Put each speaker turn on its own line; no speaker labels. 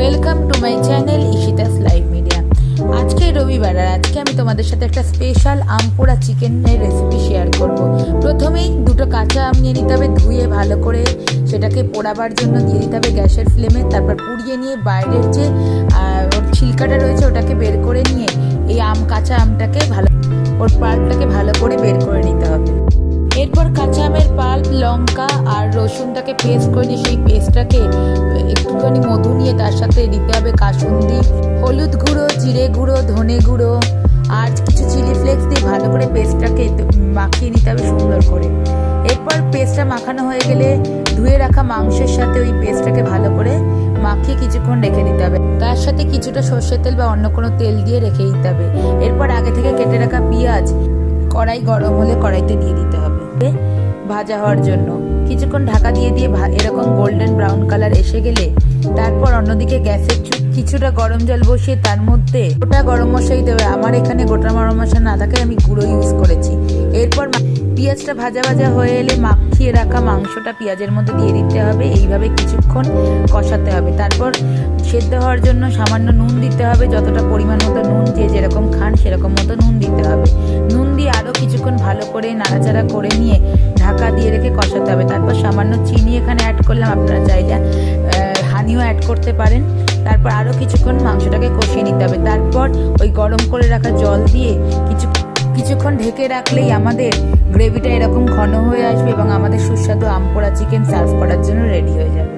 Welcome to my channel Ishita's live media. আজকে রবিবার আর আজকে আমি তোমাদের সাথে একটা স্পেশাল আম পোড়া চিকেনের রেসিপি শেয়ার করব। প্রথমেই দুটো কাঁচা আম নিয়ে নিতে হবে, ধুয়ে ভালো করে সেটাকে পোড়াবার জন্য দিয়ে দিতে হবে গ্যাসের ফ্লেমে। তারপর পুড়িয়ে নিয়ে বাইরের যে ওর ছিলকাটা রয়েছে ওটাকে বের করে নিয়ে এই কাঁচা আমটাকে ওর পাল্পটাকে ভালো করে বের করে নিতে হবে। এরপর কাঁচা আমের পাল্প, লঙ্কা আর রসুনটাকে পেস্ট করে নিয়ে সেই পেস্টটাকে একটুখানি মধু নিয়ে তার সাথে দিতে হবে কাসুন্দি, হলুদ গুঁড়ো, জিরে গুঁড়ো, ধনে গুঁড়ো আর কিছু চিলি ফ্লেক্স দিয়ে ভালো করে পেস্টটাকে মাখিয়ে নিতে হবে সুন্দর করে। এরপর পেস্টটা মাখানো হয়ে গেলে ধুয়ে রাখা মাংসের সাথে ওই পেস্টটাকে ভালো করে মাখিয়ে কিছুক্ষণ রেখে দিতে হবে। তার সাথে কিছুটা সর্ষের তেল বা অন্য কোনো তেল দিয়ে রেখে দিতে হবে। এরপর আগে থেকে কেটে রাখা পেঁয়াজ কড়াই গরম হলে কড়াইতে দিয়ে দিতে হবে ভাজা হওয়ার জন্য। কিছুক্ষণ ঢাকা দিয়ে এরকম গোল্ডেন ব্রাউন কালার এসে গেলে তারপর অন্যদিকে গ্যাসের কিছুটা গরম জল বসিয়ে তার মধ্যে গোটা গরম মশলা দিতে হবে। আমার এখানে গোটা গরম মশলা না থাকে আমি গুঁড়ো ইউজ করেছি। এরপর পেঁয়াজটা ভাজা ভাজা হয়ে এলে মাখিয়ে রাখা মাংসটা পেঁয়াজের মধ্যে দিয়ে দিতে হবে। এইভাবে কিছুক্ষণ কষাতে হবে। তারপর সেদ্ধ হওয়ার জন্য সামান্য নুন দিতে হবে, যতটা পরিমাণ মতো নুন যে যেরকম খান সেরকম মতো নুন দিতে হবে। নুন দিয়ে আরও কিছুক্ষণ ভালো করে নাড়াচাড়া করে নিয়ে ঢাকা দিয়ে রেখে কষাতে হবে। তারপর সামান্য চিনি এখানে অ্যাড করলাম, আপনারা চাইলে হানিও অ্যাড করতে পারেন। তারপর আরও কিছুক্ষণ মাংসটাকে কষিয়ে নিতে হবে। তারপর ওই গরম করে রাখা জল দিয়ে কিছুক্ষণ ঢেকে রাখলেই আমাদের গ্রেভিটা এরকম ঘন হয়ে আসবে এবং আমাদের সুস্বাদু আম পোড়া চিকেন সার্ভ করার জন্য রেডি হয়ে যাবে।